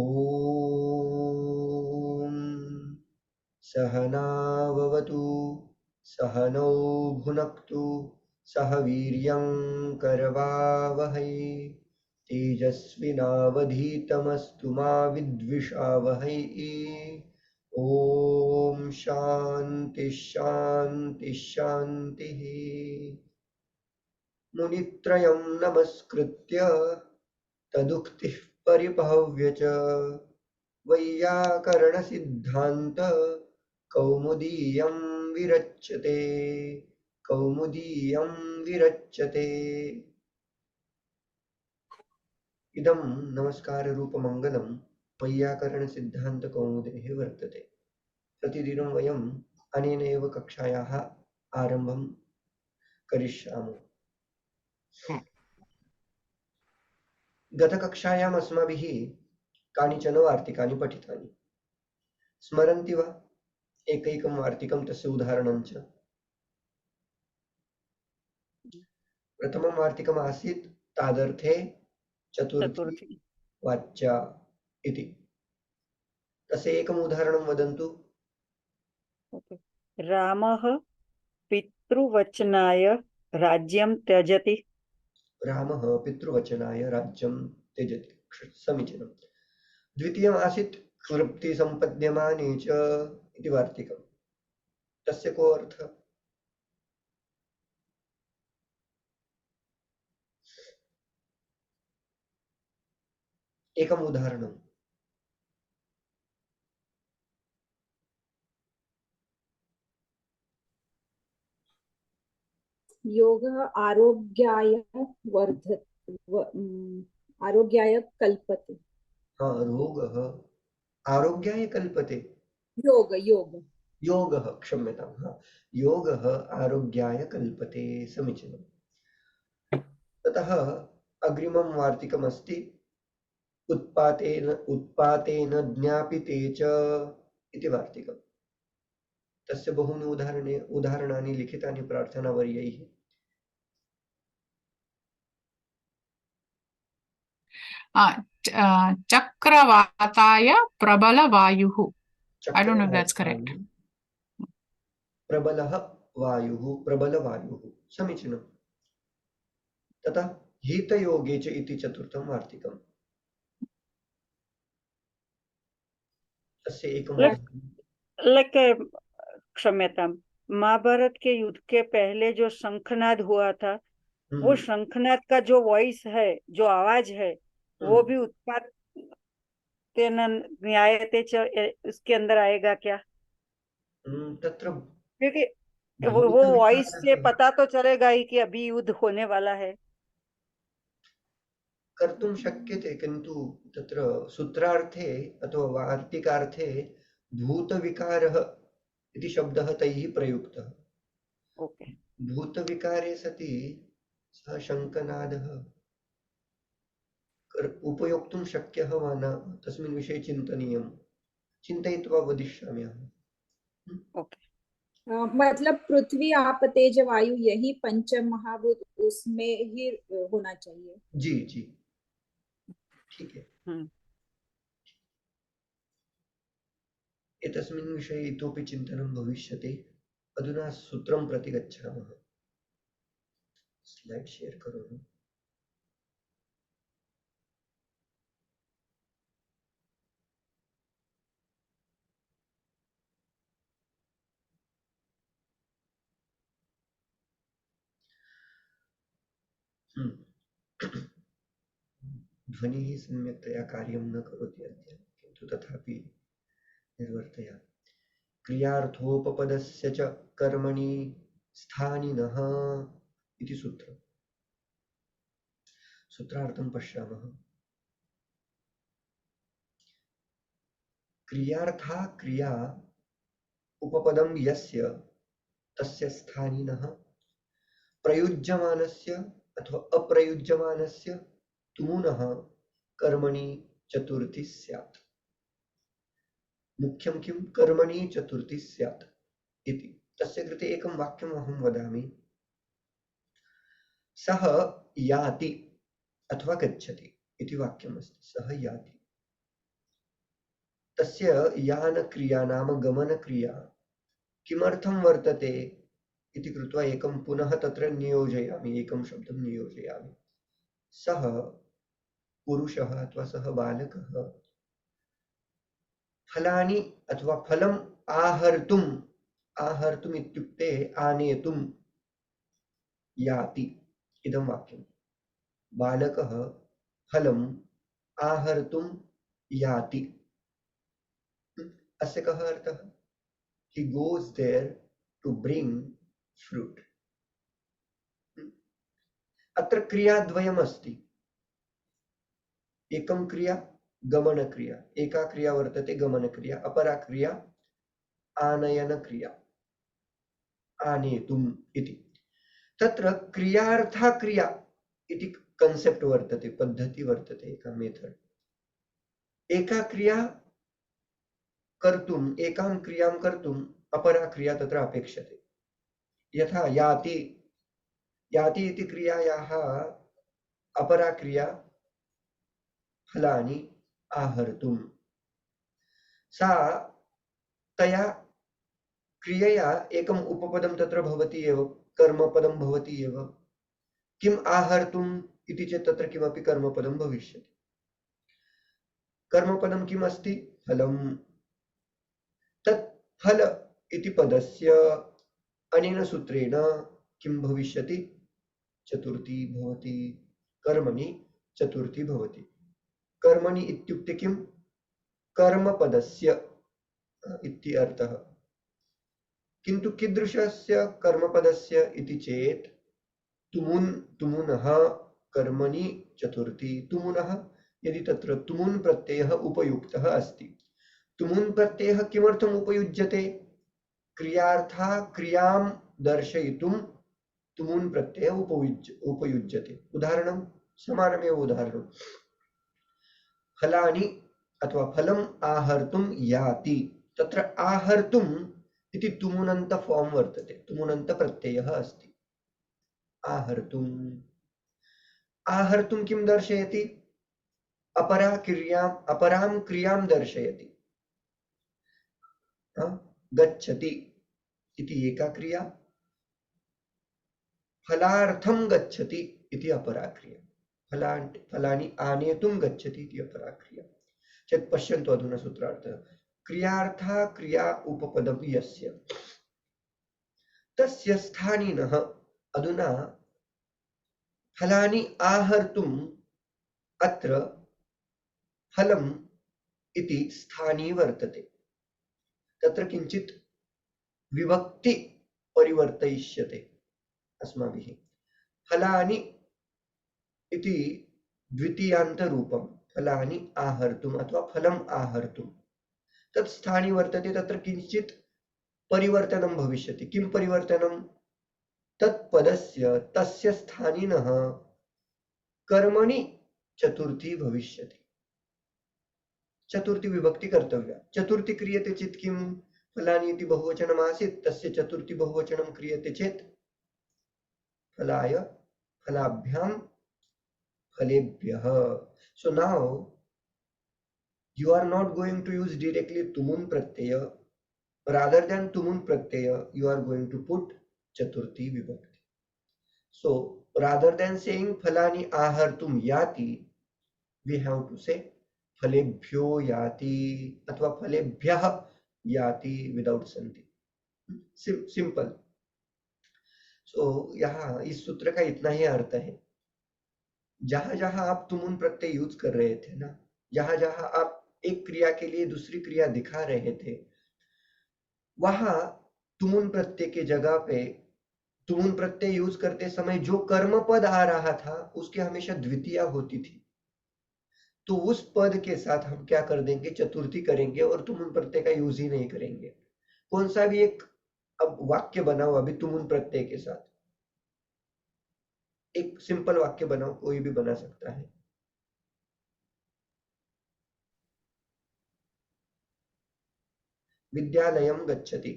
ॐ सहनाववतु सहनौ भुनक्तु सह वीर्यं करवावहै तेजस्विनावधीतमस्तु मा विद्विषावहै। ॐ शान्ति शान्ति शान्तिः। मुनित्रयं नमस्कृत्य तदुक्तिः परिभव्य च वैयाकरणसिद्धान्त कौमुदीयं विरच्यते कौमुदीयं विरच्यते। इदं नमस्काररूपमङ्गलं वैयाकरणसिद्धान्तकौमुदेः वर्तते। प्रतिदिनं वयम् अनेन एव कक्षायाः आरम्भं करिष्यामः। गतकक्षायाम् अस्माभिः कानिचन वार्तिकानि पठितानि। स्मरन्ति वा? एकैकं वार्तिकं तस्य उदाहरणं च। प्रथमं वार्तिकम् आसीत् तादर्थे चतुर्थी वाच्या इति। तस्य एकम् उदाहरणं वदन्तु। रामः पितृवचनाय राज्यं त्यजति। रामः पितृवचनाय राज्यं त्यजति। समीचीनं। द्वितीयम् आसीत् वृप्ति सम्पद्यमाने च इति वार्तिकं। तस्य को अर्थः? एकम् उदाहरणम्। योगः आरोग्याय कल्पते। रोगः आरोग्याय कल्पते। योगः क्षम्यतां। योगः आरोग्याय कल्पते। समीचीनम्। ततः अग्रिमं वार्तिकमस्ति उत्पातेन ज्ञापिते च इति वार्तिकम्। तस्य बहूनि उदाहरणानि लिखितानि प्रार्थनावर्यैः। चक्रवाताय प्रबलवायुः। I don't know if that's correct. प्रबलवायुः समीचीनम्। ततः हितयोगे च इति चतुर्थं वार्तिकम्। तस्य एकं क्षम्यतां, महाभारत के युद्ध के पहले जो शंखनाद हुआ था, वो शंखनाद का जो वॉइस है, जो आवाज है, वो भी उत्पात न्यायते उसके अंदर आएगा क्या? तत्र क्योंकि वो वॉइस से पता तो चलेगा ही कि अभी युद्ध होने वाला है। कर्तुं शक्यते, किन्तु तत्र सूत्रार्थे अथवा वार्तिकार्थे भूतविकारः इति शब्दः तैः प्रयुक्तः। ओके। भूतविकारे सति सः शङ्खनादः उपयोक्तुं शक्यः वा न, तस्मिन् विषये चिन्तनीयं। चिन्तयित्वा वदिष्यामि अहम्। ओके। मतलब पृथ्वी आप तेज वायु यही पंच महाभूत उसमें ही होना चाहिए। जी जी ठीक है। एतस्मिन् विषये इतोपि चिन्तनं भविष्यति। अधुना सूत्रं प्रति गच्छामः। स्लाइड शेयर करोमि। ध्वनिः सम्यक्तया कार्यं न करोति अद्य, किन्तु तथापि निर्वर्तयामि। क्रियार्थोपपदस्य च कर्मणि स्थानिनः इति सूत्रम्। सूत्रार्थं पश्यामः। क्रियार्था क्रिया उपपदं यस्य तस्य स्थानिनः प्रयुज्यमानस्य अथवा अप्रयुज्यमानस्य तूनः कर्मणि चतुर्थी स्यात्। मुख्यं किं? कर्मणि चतुर्थी स्यात् इति। तस्य कृते एकं वाक्यम् अहं वदामि। सः याति अथवा गच्छति इति वाक्यमस्ति। सः याति। तस्य यानक्रिया नाम गमनक्रिया किमर्थं वर्तते इति कृत्वा एकं पुनः तत्र नियोजयामि, एकं शब्दं नियोजयामि। सः पुरुषः अथवा सः बालकः फलानि अथवा फलम् आहर्तुम्, आहर्तुम् इत्युक्ते आनेतुं याति इदं वाक्यं। बालकः फलम् आहर्तुं याति। अस्य कः अर्थः? He goes there to bring fruit. अत्र क्रियाद्वयम् अस्ति। एकं क्रिया गमनक्रिया, एका क्रिया वर्तते गमनक्रिया, अपरा क्रिया आनयनक्रिया, आनेतुम् इति। तत्र क्रियार्था क्रिया इति कन्सेप्ट् वर्तते, पद्धति वर्तते, एका मेथड। एका क्रिया कर्तुम्, एकां क्रियां कर्तुम् अपरा क्रिया तत्र अपेक्षते। यथा याति, याति इति क्रियायाः अपरा क्रिया फलानि आहर्तुम्। सा तया क्रियया एकम् उपपदं तत्र भवति एव, कर्मपदं भवति एव। किम् आहर्तुम् इति चेत् तत्र किमपि कर्मपदं भविष्यति। कर्मपदं किम् अस्ति? फलम्। तत् फल इति पदस्य अनेन सूत्रेण किं भविष्यति? चतुर्थी भवति। कर्मणि चतुर्थी भवति। कर्मणि इत्युक्ते किं? कर्मपदस्य इति अर्थः। किन्तु कीदृशस्य कर्मपदस्य इति चेत् तुमुन्, तुमुनः कर्मणि चतुर्थी। तुमुनः यदि तत्र तुमुन् प्रत्ययः उपयुक्तः अस्ति। तुमुन् प्रत्ययः किमर्थम् उपयुज्यते? क्रियार्था क्रियां दर्शयितुं तुमुन् प्रत्ययः उपयुज्यते। उदाहरणं समानमेव उदाहरणं। फलानि अथवा फलम् आहर्तुं याति। तत्र आहर्तुम् इति तुमुनन्त फॉर्म वर्तते, तुमुनन्त प्रत्ययः अस्ति। आहर्तुम्, आहर्तुं किं दर्शयति? अपरा क्रियाम्, अपरां क्रियां दर्शयति। गच्छति इति एका क्रिया, फलार्थं गच्छति इति अपरा क्रिया। फलानि आनेतुं गच्छति इति अपरा क्रिया। चेत् पश्यन्तु अधुना सूत्रार्थः। क्रियार्था क्रिया उपपदं यस्य तस्य स्थानिनः। अधुना फलानि आहर्तुम् अत्र फलम् इति स्थानी वर्तते। तत्र किञ्चित् विभक्ति परिवर्तयिष्यते अस्माभिः। फलानि इति द्वितीयान्तरूपं, फलानि आहर्तुम् अथवा फलम् आहर्तुम्, तत् स्थानी वर्तते। तत्र किञ्चित् परिवर्तनं भविष्यति। किं परिवर्तनं? तत्पदस्य तस्य स्थानिनः कर्मणि चतुर्थी भविष्यति। चतुर्थी विभक्ति कर्तव्या। चतुर्थी क्रियते चेत् किं? फलानि इति बहुवचनम् आसीत्, तस्य चतुर्थी बहुवचनं क्रियते चेत् फलाय, फलाभ्यां, फलेभ्यः। So now you are not going to use directly tumun pratyaya. Rather than tumun pratyaya, you are going to put chaturthi vibhakti. So rather than saying phalani ahartum yati, we have to say phalebhyo yati अथवा phalebhyah yati without santi. Simple. So यहाँ इस सूत्र का इतना ही अर्थ है। जहां जहां आप तुमुन प्रत्यय यूज कर रहे थे ना, जहां जहां आप एक क्रिया के लिए दूसरी क्रिया दिखा रहे थे, वहां तुमुन प्रत्यय के जगह पे तुमुन प्रत्यय यूज करते समय जो कर्म पद आ रहा था उसकी हमेशा द्वितीया होती थी। तो उस पद के साथ हम क्या कर देंगे? चतुर्थी करेंगे और तुमुन प्रत्यय का यूज ही नहीं करेंगे। कौन सा भी एक अब वाक्य बनाओ अभी तुमुन प्रत्यय के साथ, एक सिंपल वाक्य बनाओ, कोई भी बना सकता है। विद्यालयं गच्छति।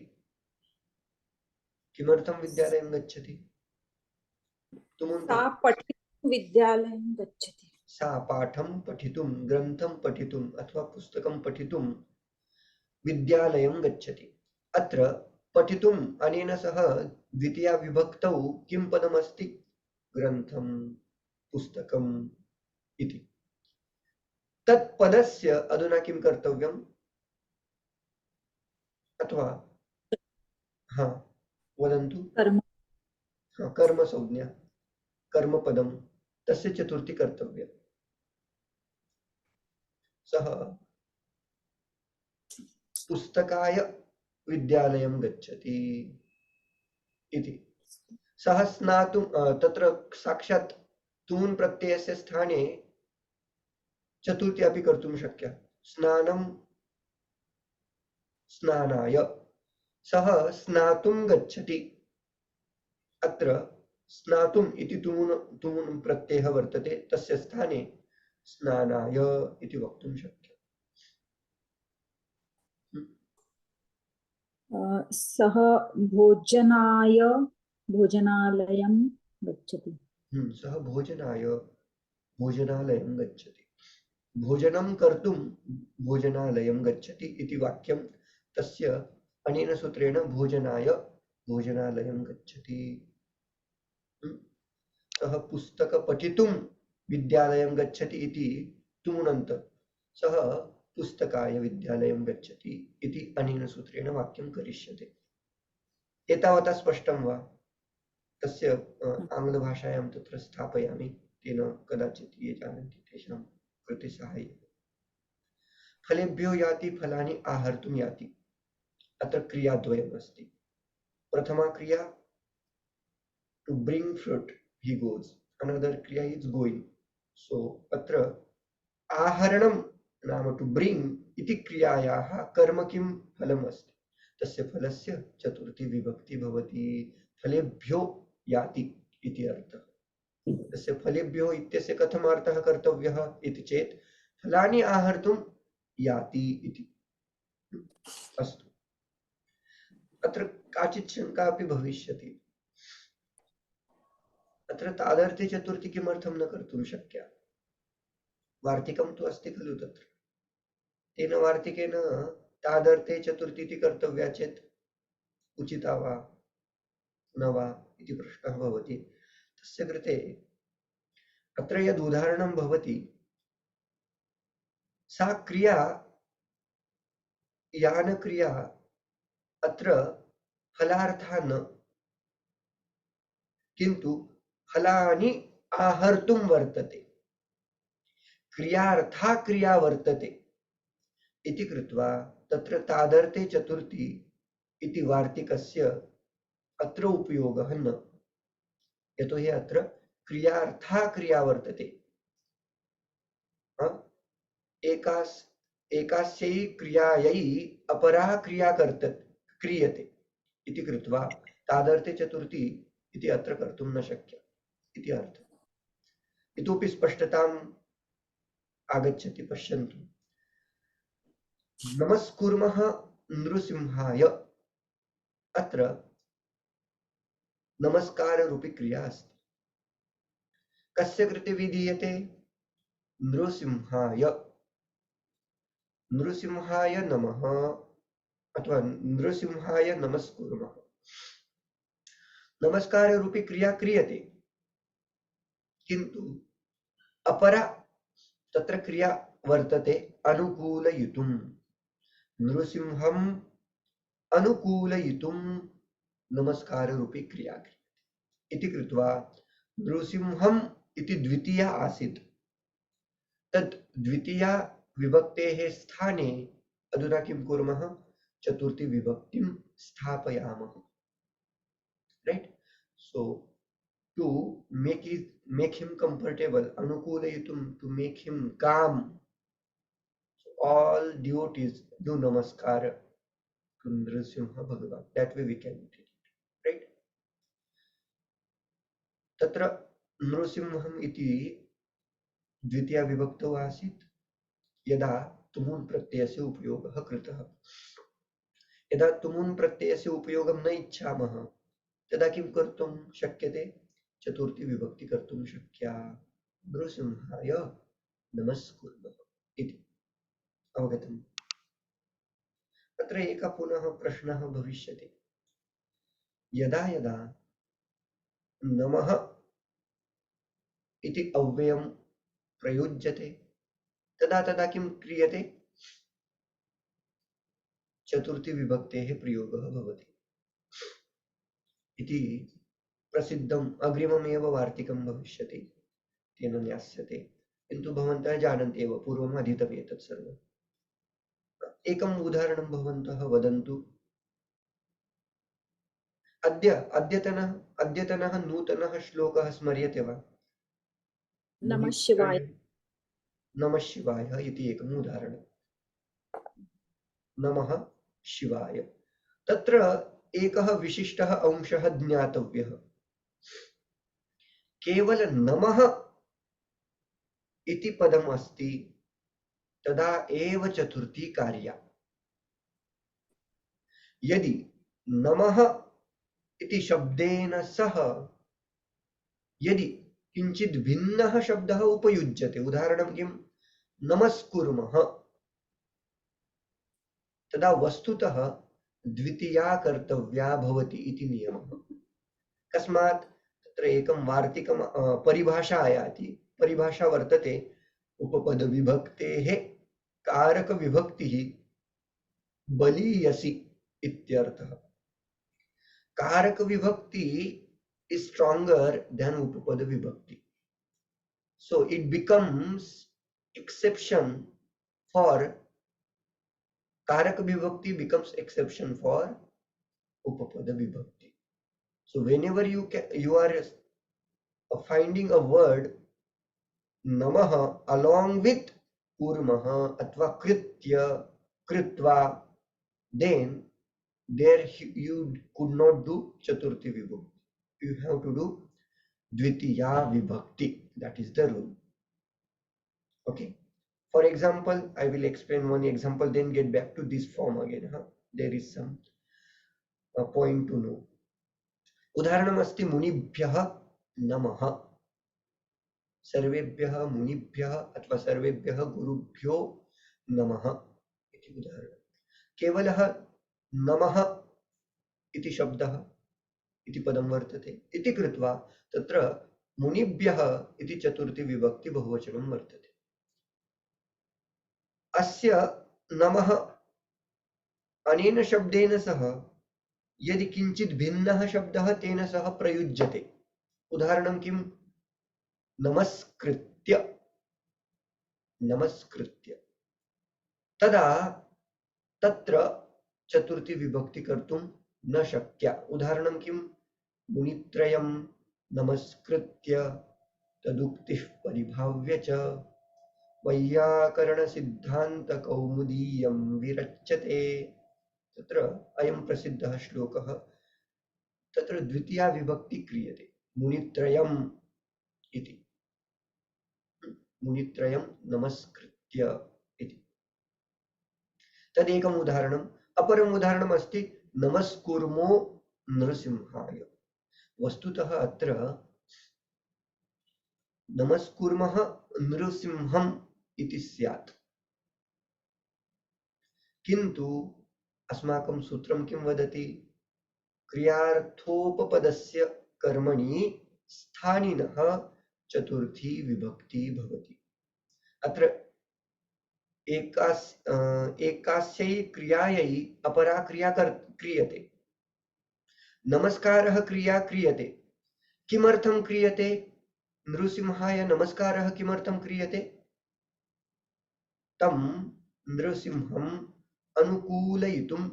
किमर्थं विद्यालयं गच्छति? सा पठितुं विद्यालयं गच्छति। सा पाठं पठितुं, ग्रन्थं पठितुम् अथवा पुस्तकं पठितुं विद्यालयं गच्छति। अत्र पठितुम् अनेन सह द्वितीया विभक्तौ किं पदमस्ति? ग्रन्थं, पुस्तकम् इति। तत्पदस्य अधुना किं कर्तव्यम्? अथवा हाँ वदन्तु। कर्म हाँ, कर्मसंज्ञा, कर्मपदं, तस्य चतुर्थी कर्तव्या। सः पुस्तकाय विद्यालयं गच्छति इति। सः स्नातुं तत्र साक्षात् तून् प्रत्ययस्य स्थाने चतुर्थी अपि कर्तुं शक्या। स्नानं, स्नानाय। सः स्नातुं गच्छति। अत्र स्नातुम् इति तून् प्रत्ययः वर्तते, तस्य स्थाने स्नानाय इति वक्तुं शक्यते। सः भोजनाय भोजनालयं गच्छति। सः भोजनाय भोजनालयं गच्छति। भोजनं कर्तुं भोजनालयं गच्छति इति वाक्यं, तस्य अनेन सूत्रेण भोजनाय भोजनालयं गच्छति। सः पुस्तक पठितुं विद्यालयं गच्छति इति तूनन्त, सः पुस्तकाय विद्यालयं गच्छति इति अनेन सूत्रेण वाक्यं करिष्यते। एतावता स्पष्टं वा? तस्य आङ्ग्लभाषायां तत्र स्थापयामि, तेन कदाचित् ये जानन्ति तेषां कृते साहाय्यम्। फलेभ्यो याति, फलानि आहर्तुं याति। अत्र क्रियाद्वयम् अस्ति। प्रथमा क्रिया to bring fruit, he goes. Another kriya is going. So अत्र आहरणं नाम टू ब्रिंग इति क्रियायाः कर्म किं फलम् अस्ति, तस्य फलस्य चतुर्थी विभक्ति भवति। फलेभ्यो याति इति अर्थः। तस्य फलेभ्यो इत्यस्य कथम् अर्थः कर्तव्यः इति चेत् फलानि आहर्तुं याति इति। अस्तु, अत्र काचित् शङ्का अपि भविष्यति। अत्र तादर्थे चतुर्थी किमर्थं न कर्तुं शक्या? वार्तिकं तु अस्ति खलु तत्र। तेन वार्तिकेन तादर्थे चतुर्थी इति कर्तव्या चेत् उचिता वा न वा इति प्रश्नः भवति। तस्य कृते अत्र यद् उदाहरणं भवति, सा क्रिया, यान क्रिया अत्र फलार्थः न, किन्तु फलानि आहर्तुं वर्तते, क्रियार्था क्रिया वर्तते इति कृत्वा तत्र तादर्थे चतुर्थी इति वार्तिकस्य अत्र उपयोगः न। यतोहि अत्र क्रियार्था क्रिया वर्तते। एकास्यै क्रियायै अपरा क्रिया क्रियते इति कृत्वा तादर्थे चतुर्थी इति अत्र कर्तुं न शक्या इति अर्थः। इतोपि स्पष्टताम् आगच्छति, पश्यन्तु। नमस्कुर्मः नृसिंहाय। अत्र नमस्काररूपी क्रिया अस्ति। कस्य कृते विधीयते? नृसिंहाय। नृसिंहाय नमः अथवा नृसिंहाय नमस्कुर्मः। नमस्काररूपी क्रिया क्रियते, किन्तु अपरा तत्र क्रिया वर्तते अनुकूलयितुं। नृसिंहम् अनुकूलयितुं नमस्काररूपी क्रिया क्रियते इति कृत्वा नृसिंहम् इति द्वितीया आसीत्, तद् द्वितीया विभक्तेः स्थाने अधुना किं कुर्मः? चतुर्थी विभक्तिं स्थापयामः। Right? So to make him comfortable, anukulayitum, to make him calm, so all devotees do namaskar to Nrsimha Bhagavan. That way we can take it, right? तत्र नृसिंहम् इति द्वितीया विभक्तौ आसीत् यदा तुमुन् प्रत्ययस्य उपयोगः कृतः। यदा तुमुन् प्रत्ययस्य उपयोगं न इच्छामः तदा किं कर्तुं शक्यते? चतुर्थी विभक्ति कर्तुं शक्या। नृसिंहाय नमस्कुर्मः इति। अवगतम्? अत्र एकः पुनः प्रश्नः भविष्यति, यदा यदा नमः इति अव्ययं प्रयुज्यते तदा तदा किं क्रियते? चतुर्थी विभक्तेः प्रयोगः भवति इति प्रसिद्धम् अग्रिममेव वार्तिकं भविष्यति, तेन ज्ञास्यते। किन्तु भवन्तः जानन्ति एव, पूर्वम् अधीतम् एतत् सर्वम्। एकम् उदाहरणं भवन्तः वदन्तु। अद्यतनः नूतनः श्लोकः स्मर्यते वा? नमः शिवाय। नमः शिवाय इति एकम् उदाहरणं। नमः शिवाय, तत्र एकः विशिष्टः अंशः ज्ञातव्यः। केवल नमः इति पदम् अस्ति तदा एव चतुर्थी कार्या। यदि नमः इति शब्देन सह यदि किंचित् भिन्नः शब्दः उपयुज्यते, उदाहरणं किं, नमस्कुर्मः, तदा वस्तुतः द्वितीया कर्तव्या भवति इति नियमः। कस्मात्? तत्र एकं वार्तिकं परिभाषा आयाति, परिभाषा वर्तते उपपद विभक्तेः कारक विभक्तिः बलीयसि इत्यर्थः। कारक विभक्ति is stronger than upapad vibhakti, so it becomes exception for karak vibhakti, becomes exception for upapada vibhakti. So whenever you are finding a word namah along with kurmah atva kritya kritva, then there you could not do chaturthi vibhakti, you have to do dvitiya vibhakti. That is the rule. Okay, for example, I will explain one example, then get back to this form again. There is some point to know. उदाहरणम् अस्ति, मुनिभ्यः नमः, सर्वेभ्यः मुनिभ्यः अथवा सर्वेभ्यः गुरुभ्यो नमः इति उदाहरणं। केवलः नमः इति शब्दः इति पदं वर्तते इति कृत्वा तत्र मुनिभ्यः इति चतुर्थी विभक्ति बहुवचनं वर्तते। अस्य नमः अनेन शब्देन सह यदि किंचित् भिन्नः शब्दः तेन सह प्रयुज्यते, उदाहरणं किं, नमस्कृत्य, नमस्कृत्य, तदा तत्र चतुर्थी विभक्ति कर्तुं न शक्या। उदाहरणं किं, मुनित्रयं नमस्कृत्य तदुक्तिः परिभाव्य च वैयाकरण सिद्धांत कौमुदीयं विरच्यते। तत्र अयं प्रसिद्धः श्लोकः, तत्र द्वितीया विभक्ति क्रियते, मुनित्रयम् इति, मुनित्रयं नमस्कृत्य इति। तदेकम् उदाहरणम्। अपरम् उदाहरणम् अस्ति, नमस्कुर्मो नृसिंहाय। वस्तुतः अत्र नमस्कुर्मः नृसिंहम् इति स्यात्, किन्तु अस्माकं सूत्रं किं वदति, क्रियार्थोपपदस्य कर्मणि स्थानिनः चतुर्थी विभक्ति भवति। अत्र एकास्यै क्रियायै अपरा क्रिया क्रियते। नमस्कारः क्रिया क्रियते, किमर्थं क्रियते? नृसिंहाय नमस्कारः किमर्थं क्रियते? तं नृसिंहम् अनुकूलयितुं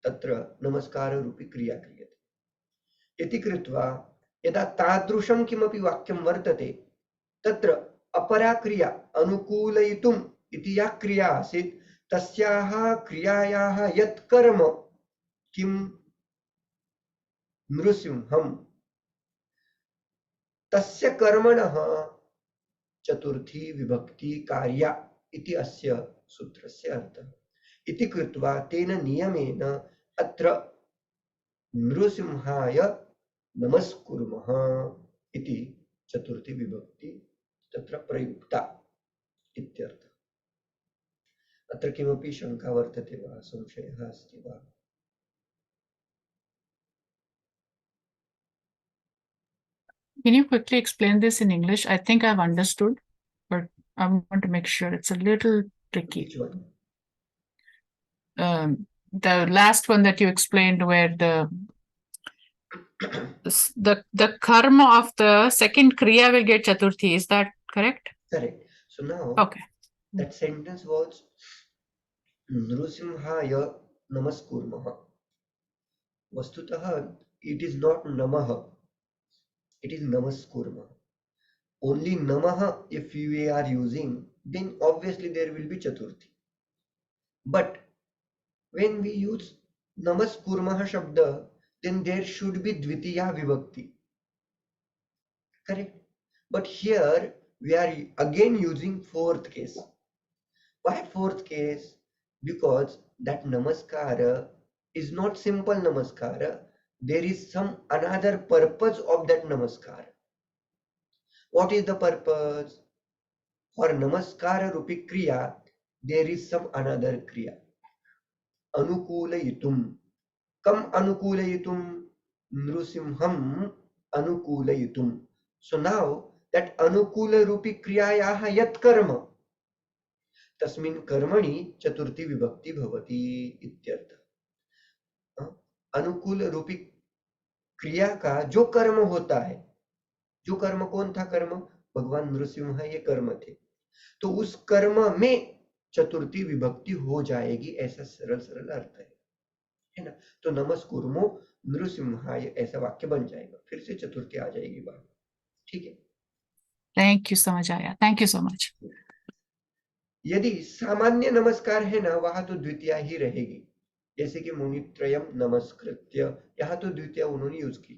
तत्र नमस्काररूपी क्रिया क्रियते इति कृत्वा यदा तादृशं किमपि वाक्यं वर्तते तत्र अपरा क्रिया अनुकूलयितुम् इति या क्रिया आसीत् तस्याः क्रियायाः यत् कर्म किं, नृसिंहम्, तस्य कर्मणः चतुर्थी विभक्ति कार्या इति अस्य सूत्रस्य अर्थः। इति कृत्वा तेन नियमेन अत्र नृसिंहाय नमस्कुर्मः इति चतुर्थी विभक्ति तत्र प्रयुक्ता इत्यर्थः। अत्र किमपि शङ्का वर्तते वा, संशयः अस्ति वा? Can you quickly explain this in English? I think I've understood, but I want to make sure. It's a little tricky. Which one? The last one that you explained, where the karma of the second kriya will get chaturthi. Is that correct? Correct. So now Okay. that sentence was Nrusimhaya namaskurmah. Vastutah, it is not namah, it is namaskurmah. Only namah if we are using, then obviously there will be chaturthi. But when we use namaskurmah shabda, then there should be dvitiya vibhakti. Correct? But here we are again using fourth case. Why fourth case? Because that namaskara is not simple namaskara. There is some another purpose of that namaskara. What is the purpose? For namaskara rupi kriya, there is some another kriya. Anukulayitum. Kam anukulayitum? Nrusimham anukulayitum. So now that anukula rupi kriyayaha yat karma, तस्मिन् कर्मणि चतुर्थी विभक्ति भवति इत्यर्थ। अनुकूल रूपी क्रिया का जो कर्म होता है, जो कर्म कौन था? कर्म भगवान नृसिंह ये कर्म थे, तो उस कर्म में चतुर्थी विभक्ति हो जाएगी, ऐसा सरल सरल अर्थ है ना? तो नमस्कुर्मो नृसिंहाय ऐसा वाक्य बन जाएगा, फिर से चतुर्थी आ जाएगी बाहर। ठीक है, थैंक यू, समझ आया, थैंक यू सो मच। यदि सामान्य नमस्कार है ना, वहां तो द्वितीया ही रहेगी, जैसे कि मुनित्रयम नमस्कृत्य, यहाँ तो द्वितीया उन्होंने यूज की।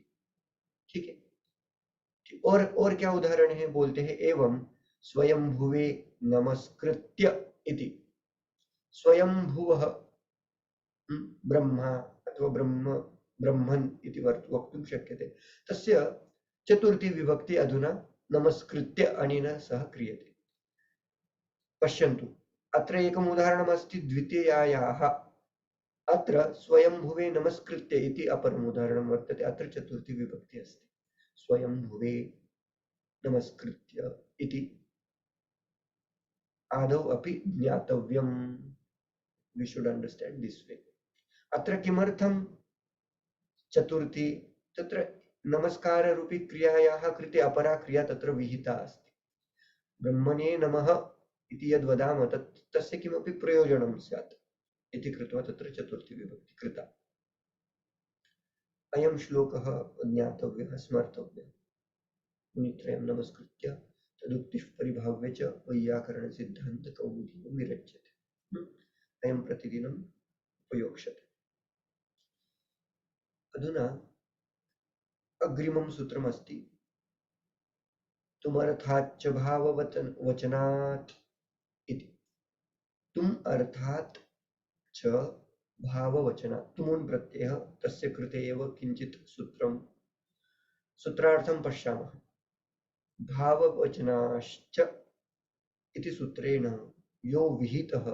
ठीक है, और क्या उदाहरण है? बोलते हैं एवं स्वयंभुवे नमस्कृत्य इति। स्वयंभुवः ब्रह्मा अथवा ब्रह्मन् इति वक्तुं शक्यते। तस्य चतुर्थी विभक्ति अधुना नमस्कृत्य अनेन सह क्रियते। पश्यन्तु, अत्र एकम् उदाहरणमस्ति द्वितीयायाः। अत्र स्वयंभुवे नमस्कृत्य इति अपरम् उदाहरणं वर्तते, अत्र चतुर्थी विभक्ति अस्ति। स्वयंभुवे नमस्कृत्य इति आदौ अपि ज्ञातव्यम्। We should understand this way. अत्र किमर्थं चतुर्थी? तत्र नमस्कार रूपी क्रियायाः कृते अपरा क्रिया तत्र विहिता अस्ति। ब्रह्मणे नमः इति यद् वदामः तस्य किमपि प्रयोजनं स्यात् इति कृत्वा तत्र चतुर्थी विभक्ति कृता। अयं श्लोकः ज्ञातव्यः, स्मर्तव्यः। मुनित्रयं नमस्कृत्य तदुक्तिः परिभाव्य च वैयाकरण सिद्धान्त कौमुदी विरच्यते। अयं प्रतिदिनम् उपयोक्ष्यते। अधुना अग्रिमं सूत्रमस्ति तुमर्थाच्च भाववचनात् इति। तुम अर्थात् च भाववचनात्, तुमुन् प्रत्ययः, तस्य कृते एव किञ्चित् सूत्रार्थं पश्यामः। भाववचनाश्च इति सूत्रेण यो विहितः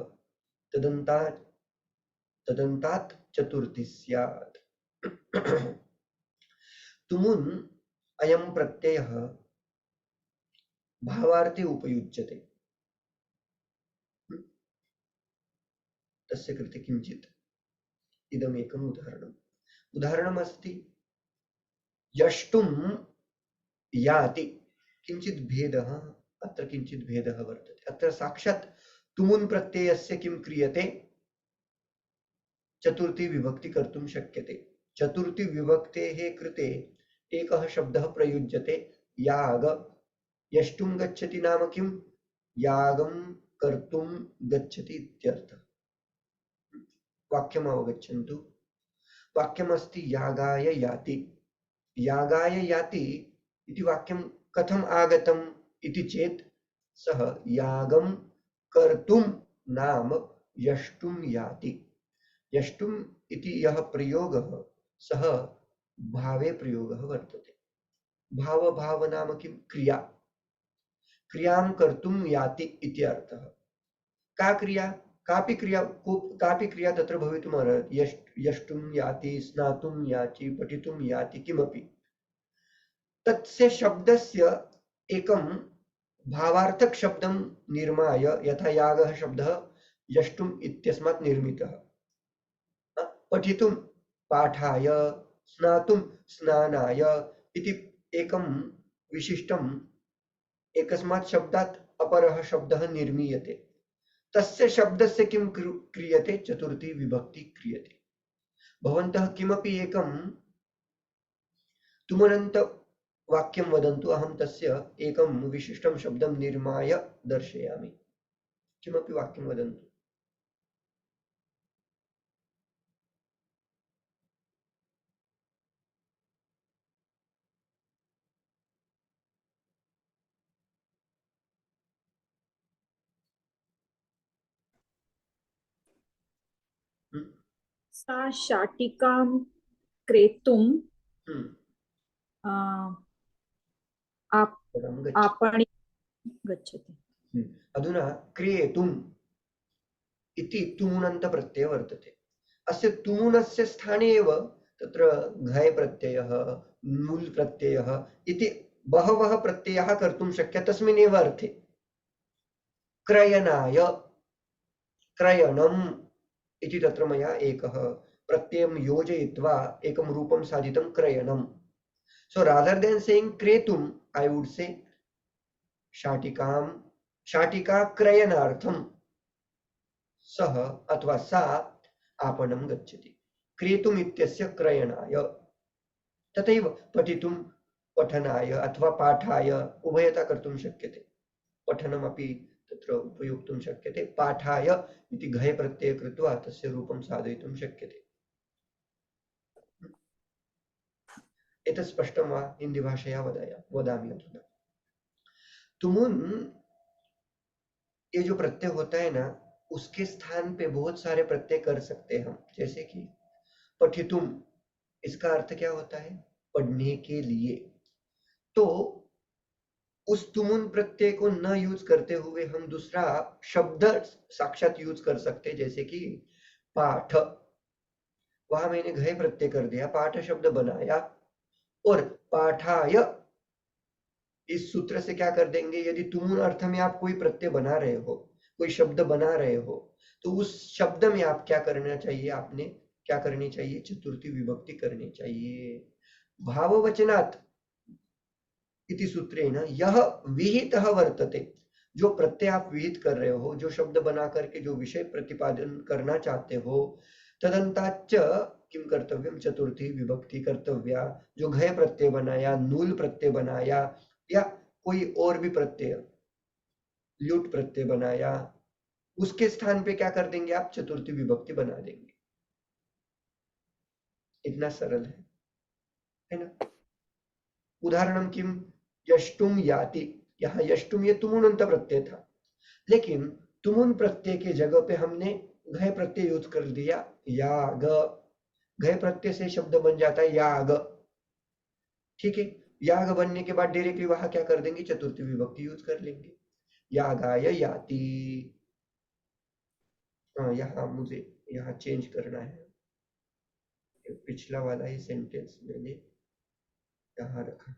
तदन्तात् चतुर्थी स्यात्। तुमुन् अयं प्रत्ययः भावार्थे उपयुज्यते। तस्य कृते किञ्चित् इदमेकम् उदाहरणमस्ति यष्टुं याति। किञ्चित् भेदः, अत्र किञ्चित् भेदः वर्तते। अत्र साक्षात् तुमुन् प्रत्ययस्य किं क्रियते? चतुर्थी विभक्ति कर्तुं शक्यते। चतुर्थी विभक्तेः कृते एकः शब्दः प्रयुज्यते, याग। यष्टुं गच्छति नाम किं? यागं कर्तुं गच्छति इत्यर्थः। वाक्यम् अवगच्छन्तु। वाक्यमस्ति यागाय याति। यागाय याति इति वाक्यं कथम् आगतम् इति चेत् सः यागं कर्तुं नाम यष्टुं याति। यष्टुम् इति यः प्रयोगः सः भावे प्रयोगः वर्तते। भाव नाम किं? क्रिया। क्रियां कर्तुं याति इति अर्थः। का क्रिया? कापि क्रिया तत्र भवितुम् अर्हति। यष्टुं याति, स्नातुं याति, पठितुं याति, किमपि तस्य शब्दस्य एकं भावार्थक शब्दं निर्माय, यथा यागः शब्दः यष्टुम् इत्यस्मात् निर्मितः, पठितुं पाठाय, स्नातुं स्नानाय इति एकं विशिष्टम् एकस्मात् शब्दात् अपरः शब्दः निर्मीयते। तस्य शब्दस्य किं क्रियते? चतुर्थी विभक्ति क्रियते। भवन्तः किमपि एकं तुमनन्त वाक्यं वदन्तु, अहं तस्य एकं विशिष्टं शब्दं निर्माय दर्शयामि। किमपि वाक्यं वदन्तु। सा शाटिकां क्रेतुं आपणे गच्छति। अधुना क्रेतुम् इति तुमुनन्त प्रत्ययः वर्तते। अस्य तुमुनस्य स्थाने एव तत्र घय प्रत्ययः, नूल् प्रत्ययः इति बहवः प्रत्ययाः कर्तुं शक्य तस्मिन् एव अर्थे। क्रयणाय, क्रयणम् इति तत्र मया एकः प्रत्ययं योजयित्वा एकं रूपं साधितं, क्रयणम्। So rather than saying kretum, I would say शाटिका क्रयणार्थं सः अथवा सा आपणं गच्छति। क्रेतुम् इत्यस्य क्रयणाय। तथैव पठितुं पठनाय अथवा पाठाय उभयता कर्तुं शक्यते। पठनमपि तत्र उपयोक्तुं शक्यते। पाठाय इति घय प्रत्यय कृत्वा तस्य रूपं साधयितुं शक्यते। एतत् स्पष्टं वा? हिंदी भाषया वदामि अधुना। तुमुन ये जो प्रत्यय होता है ना, उसके स्थान पे बहुत सारे प्रत्यय कर सकते हैं हम। जैसे कि पठितुम, इसका अर्थ क्या होता है? पढ़ने के लिए। तो उस तुमुन प्रत्यय को न यूज करते हुए हम दूसरा शब्द साक्षात यूज कर सकते, जैसे कि पाठ। वहां मैंने घय प्रत्यय कर दिया, पाठ शब्द बनाया, और पाठाय इस सूत्र से क्या कर देंगे? यदि तुमुन अर्थ में आप कोई प्रत्यय बना रहे हो, कोई शब्द बना रहे हो, तो उस शब्द में आप क्या करना चाहिए? आपने क्या करनी चाहिए? चतुर्थी विभक्ति करनी चाहिए। भाववचनात् इति सूत्रेण यह विहितः वर्तते। जो प्रत्यय आप विहित कर रहे हो, जो शब्द बना करके जो विषय प्रतिपादन करना चाहते हो, तदन्ताच्च किम कर्तव्यम? चतुर्थी विभक्ति कर्तव्या। जो घय प्रत्यय बनाया, नूल प्रत्यय बनाया, या कोई और भी प्रत्यय, ल्यूट प्रत्यय बनाया, उसके स्थान पे क्या कर देंगे आप? चतुर्थी विभक्ति बना देंगे। इतना सरल है ना? उदाहरणम किम? यष्टुम याति। यहाँ यष्टुम ये तुमुनंत प्रत्यय था, लेकिन तुमुन प्रत्यय के जगह पे हमने घय प्रत्यय यूज कर दिया, याग। घय प्रत्यय से शब्द बन जाता है याग। ठीक है, याग बनने के बाद डायरेक्टली वहां क्या कर देंगे? चतुर्थी विभक्ति यूज कर लेंगे, यागाय याति। यहाँ मुझे यहाँ चेंज करना है। पिछला वाला ही सेंटेंस मैंने यहाँ रखा,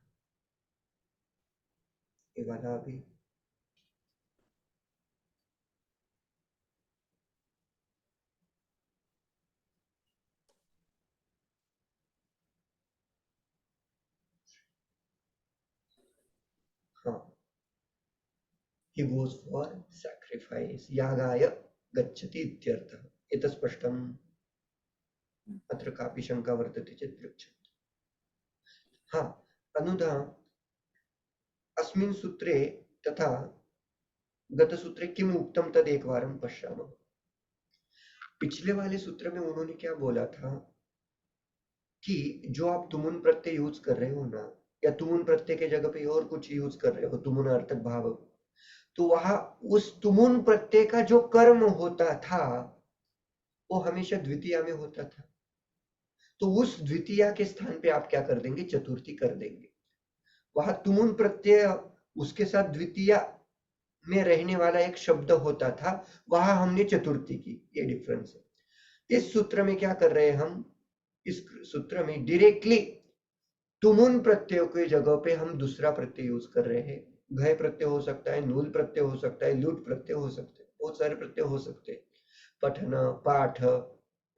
ये वाला अभी हाँ, he goes for sacrifice, यागाय गच्छति इत्यर्थः। एतत् स्पष्टम्? अत्र कापि शंका वर्तते चेत् पृच्छन्तु। हाँ, अनुधा अस्मिन् सूत्रे तथा गतसूत्रे किम उक्तम तद एकवारं पश्यामः। पिछले वाले सूत्र में उन्होंने क्या बोला था कि जो आप तुमुन प्रत्यय यूज कर रहे हो ना, या तुमुन प्रत्यय के जगह पे और कुछ यूज कर रहे हो, तुमुन अर्थक भाव, तो वहां उस तुमुन प्रत्यय का जो कर्म होता था वो हमेशा द्वितीया में होता था। तो उस द्वितीया के स्थान पे आप क्या कर देंगे? चतुर्थी कर देंगे। वहां तुमुन प्रत्यय, उसके साथ द्वितीया में रहने वाला एक शब्द होता था, वहां हमने चतुर्थी की। ये डिफरेंस है। इस सूत्र में क्या कर रहे हैं हम, इस सूत्र में डायरेक्टली तुमुन प्रत्यय की जगह पे हम दूसरा प्रत्यय यूज कर रहे हैं। घय प्रत्यय हो सकता है, नूल प्रत्यय हो सकता है, लूट प्रत्यय हो सकते हैं, बहुत सारे प्रत्यय हो सकते हैं। पठन, पाठ,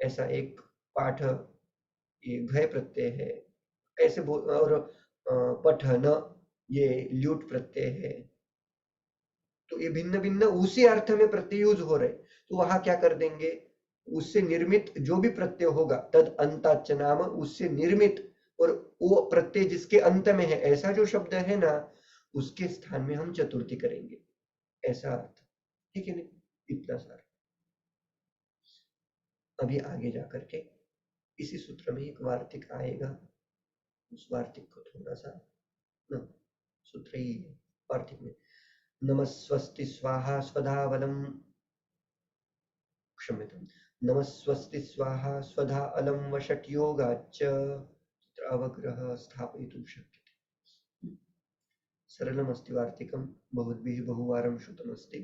ऐसा एक पाठ ये घय प्रत्यय है, ऐसे और पठन ये ल्यूट प्रत्यय है। तो ये भिन्न भिन्न उसी अर्थ में प्रत्यय यूज हो रहे, तो वहां क्या कर देंगे, उससे निर्मित जो भी प्रत्यय होगा तद अंताच नाम, उससे निर्मित और वो प्रत्यय जिसके अंत में है ऐसा जो शब्द है ना, उसके स्थान में हम चतुर्थी करेंगे, ऐसा अर्थ। ठीक है ना, इतना सारा। अभी आगे जाकर के इसी सूत्र में एक वार्तिक आएगा, उस वार्तिक को थोड़ा सा न, सूत्र ही है वार्तिक में। नमस्वस्ति स्वाहा स्वधा वलम, क्षम्यतां, नमस्वस्ति स्वाहा स्वधा अलम वषट् योगाच्च तत्र अवग्रह स्थापयितुं शक्यते। सरलमस्ति वार्तिकं, बहुद्भिः बहुवारं श्रुतमस्ति।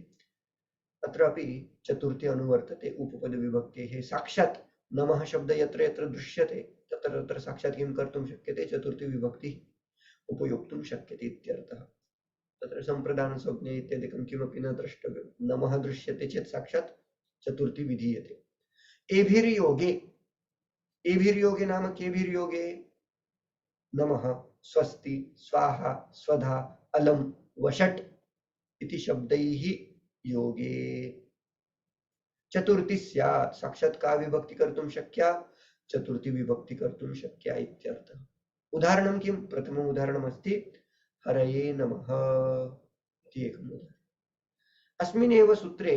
अत्रापि चतुर्थी अनुवर्तते उपपद विभक्तेः। साक्षात् नमः शब्द यत्र यत्र दृश्यते तत्र तत्र साक्षात् किं कर्तुं शक्यते, चतुर्थी विभक्ति उपयोक्तुं शक्यते इत्यर्थः। तत्र संप्रदान संज्ञा इत्यादिकं किमपि न द्रष्टव्यं, नमः दृश्यते चेत् साक्षात् चतुर्थी विधीयते। एभिर्योगे, एभिर्योगे नाम केभिर्योगे, नमः, स्वस्ति, स्वाहा, स्वधा, अलम, वषट् इति शब्दैः योगे चतुर्थी स्यात्, साक्षात् का विभक्ति कर्तुं शक्या, चतुर्थी विभक्ति कर्तुं शक्या इत्यर्थः। उदाहरणं किं, प्रथमम् उदाहरणमस्ति हरये नमः इति एकम् उदाहरणम्। अस्मिन्नेव सूत्रे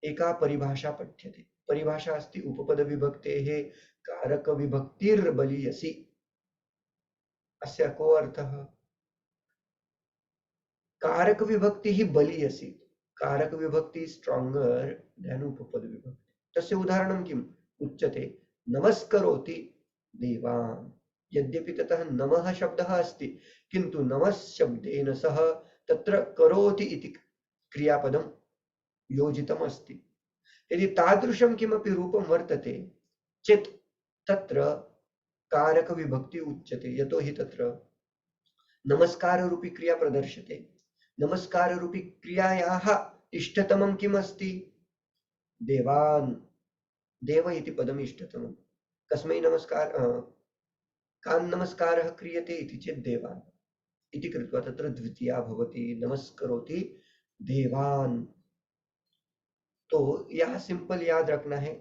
एका परिभाषा पठ्यते। परिभाषा अस्ति उपपद विभक्तेः कारक विभक्तिर्बलीयसी। अस्य को अर्थः, कारक विभक्ति ही बलीयसी, कारक विभक्ति स्ट्रांगर देन उपपद विभक्ति। तस्य उदाहरणं किम्, उच्यते नमस्करोति देवान्। यद्यपि ततः नमः शब्दः अस्ति, किन्तु नमः शब्देन सह तत्र करोति इति क्रियापदं योजितम् अस्ति। यदि तादृशं किमपि रूपं वर्तते चेत् तत्र कारक विभक्ति उच्यते, यतो हि तत्र नमस्कार रूपी क्रिया प्रदर्श्यते। नमस्कार रूपी क्रियायाः इष्टतमं किम् अस्ति, देवान्, देव इति पदम् इष्टतमं। कस्मै नमस्कार, कान् नमस्कारः क्रियते इति चेत् देवान् इति कृत्वा तत्र द्वितीया भवति, नमस्करोति देवान्। तो यहाँ सिंपल याद रखना है,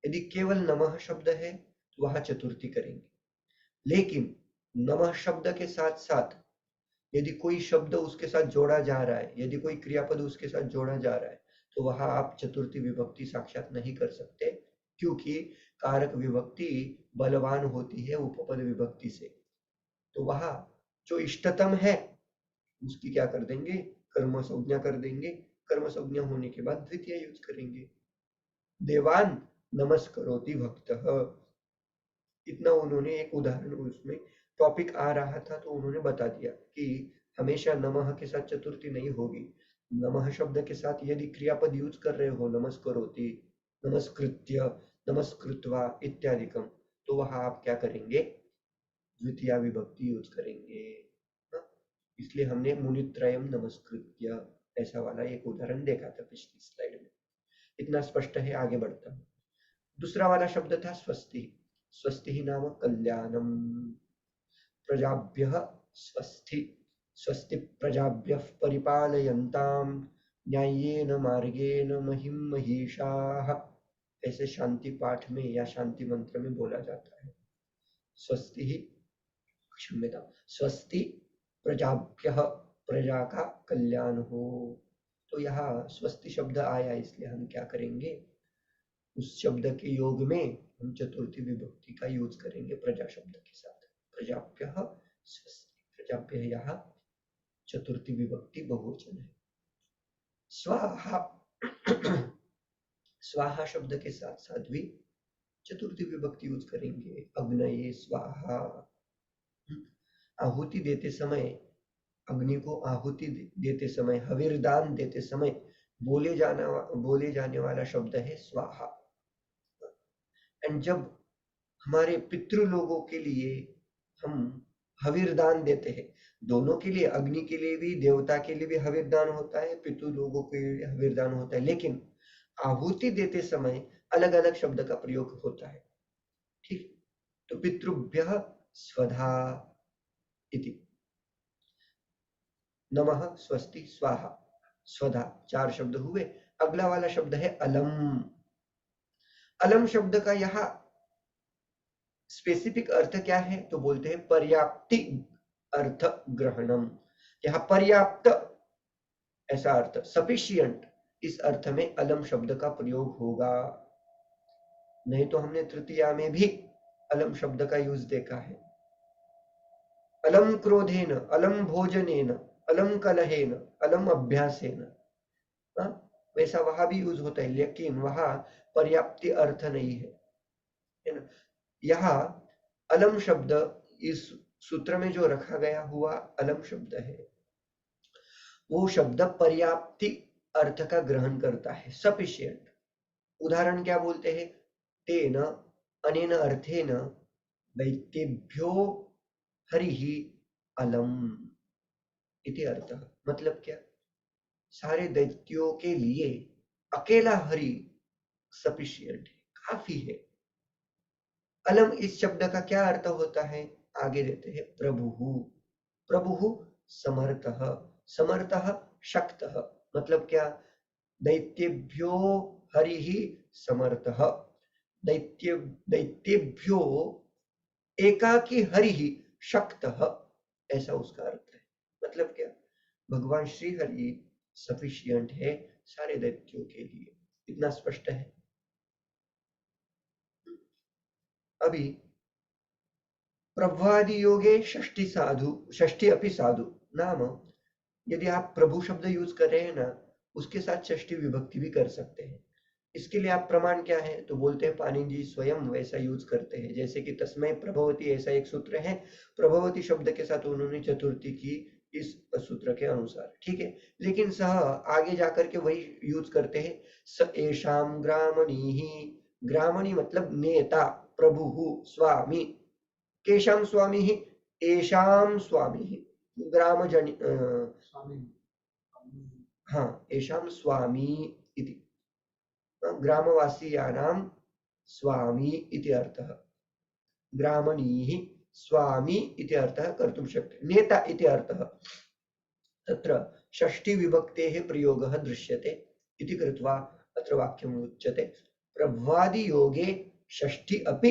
यदि केवल नमः शब्द है तो वहां चतुर्थी करेंगे, लेकिन नमः शब्द के साथ साथ यदि कोई शब्द उसके साथ जोड़ा जा रहा है, यदि कोई क्रियापद उसके साथ जोड़ा जा रहा है, तो वहां आप चतुर्थी विभक्ति साक्षात नहीं कर सकते, क्योंकि कारक विभक्ति बलवान होती है उपपद विभक्ति से। तो वहां जो इष्टतम है उसकी क्या कर देंगे, कर्म संज्ञा कर देंगे। कर्म संज्ञा होने के बाद द्वितीय यूज करेंगे। देवान नमस्करोति भक्तः, इतना उन्होंने एक उदाहरण, उसमें टॉपिक आ रहा था तो उन्होंने बता दिया कि हमेशा नमः के साथ चतुर्थी नहीं होगी। नमः शब्द के साथ यदि क्रियापद यूज कर रहे हो, नमस्करोति, नमस्कृत्य, नमस्कृत्वा इत्यादिकम, तो वहां आप क्या करेंगे, द्वितीया विभक्ति यूज करेंगे। इसलिए हमने मुनित्रयम नमस्कृत्य ऐसा वाला एक उदाहरण देखा था पिछली स्लाइड में। इतना स्पष्ट है, आगे बढ़ता हूं। दूसरा वाला शब्द था स्वस्ति। स्वस्ति नाम कल्याणम, प्रजाभ्यः स्वस्ति, स्वस्ति प्रजाभ्यः परिपालयन्तां न्याय्येन मार्गेण महिं महिषाः, ऐसे शांति पाठ में या शांति मंत्र में बोला जाता है। स्वस्ति, क्षम्यतां, स्वस्ति प्रजाभ्यः, प्रजा का कल्याण हो। तो यहाँ स्वस्ति शब्द आया, इसलिए हम क्या करेंगे, उस शब्द के योग में हम चतुर्थी विभक्ति का यूज करेंगे प्रजा शब्द के साथ। प्रजाभ्यः स्वस्ति, प्रजाभ्यः यहाँ चतुर्थी विभक्ति बहुवचन है। स्वाहा, स्वाहा शब्द के साथ साथ भी चतुर्थी विभक्ति यूज करेंगे। अग्नये स्वाहा, आहुति देते समय अग्नि को आहुति देते समय, हविर्दान देते समय बोले जाने वाला शब्द है स्वाहा। एंड जब हमारे पितृ लोगों के लिए हम हविर्दान देते हैं, दोनों के लिए, अग्नि के लिए भी, देवता के लिए भी हविर्दान होता है, पितृ लोगों के लिए हविर्दान होता है, लेकिन आहुति देते समय अलग अलग शब्द का प्रयोग होता है। ठीक, तो पितृभ्यः स्वधा इति, नमः, स्वस्ति, स्वाहा, स्वधा, 4 शब्द हुए। अगला वाला शब्द है अलम। अलम शब्द का यहाँ स्पेसिफिक अर्थ क्या है? तो बोलते हैं पर्याप्ति अर्थ ग्रहणम। यहाँ पर्याप्त ऐसा अर्थ, सफिशिएंट, इस अर्थ में अलम शब्द का प्रयोग होगा। नहीं तो हमने तृतीया में भी अलम शब्द का यूज देखा है। अलम क्रोधेन, अलम भोजनेन, अलम कलहेन, अलम अभ्यासेन, वैसा वहां भी यूज होता है, लेकिन वहां पर्याप्ति अर्थ नहीं है ना। यहाँ अलम शब्द इस सूत्र में जो रखा गया हुआ अलम शब्द है, वो शब्द पर्याप्ति अर्थ का ग्रहण करता है, सफिशिएंट। उदाहरण क्या बोलते हैं? तेन अनेन अर्थेन दैत्येभ्यो हरिः अलम इति अर्थ। मतलब क्या? सारे दैत्यों के लिए अकेला हरि सफिशिएंट है, काफी है। अलम इस शब्द का क्या अर्थ होता है? आगे देते हैं प्रभुः। प्रभुः समर्थः, समर्थः शक्तः। मतलब क्या? दैत्येभ्यो हरिः समर्थः, दैत्येभ्यो एकाकी हरिः शक्तः, ऐसा उसका अर्थ है। मतलब क्या? भगवान श्री हरि सफिशिएंट है सारे दैत्यों के लिए। इतना स्पष्ट है। अभी प्रभवादि योगे षष्ठी साधु, षष्ठी अपि साधु नाम, यदि आप प्रभु शब्द यूज कर रहे हैं ना, उसके साथ षष्ठी विभक्ति भी कर सकते हैं। इसके लिए आप प्रमाण क्या है? तो बोलते हैं पाणिनि जी स्वयं वैसा यूज करते हैं, जैसे कि तस्मै प्रभवती, ऐसा एक सूत्र है, प्रभवती शब्द के साथ उन्होंने चतुर्थी की इस सूत्र के अनुसार। ठीक है, लेकिन सह आगे जाकर के वही यूज करते हैं, स एषाम ग्रामणीः, ग्रामणी मतलब नेता, प्रभुः स्वामी, केषाम स्वामी? एषाम स्वामी, ग्रामजन हाँ, एषाम स्वामी इति, ग्रामवासीयानां स्वामी इति अर्थः, ग्रामणीः स्वामी इति अर्थः कर्तुं शक्यते, नेता इति अर्थः। तत्र षष्ठी विभक्तेः प्रयोगः दृश्यते इति कृत्वा अत्र वाक्यम् उच्यते प्रभवादि योगे षष्ठी अपि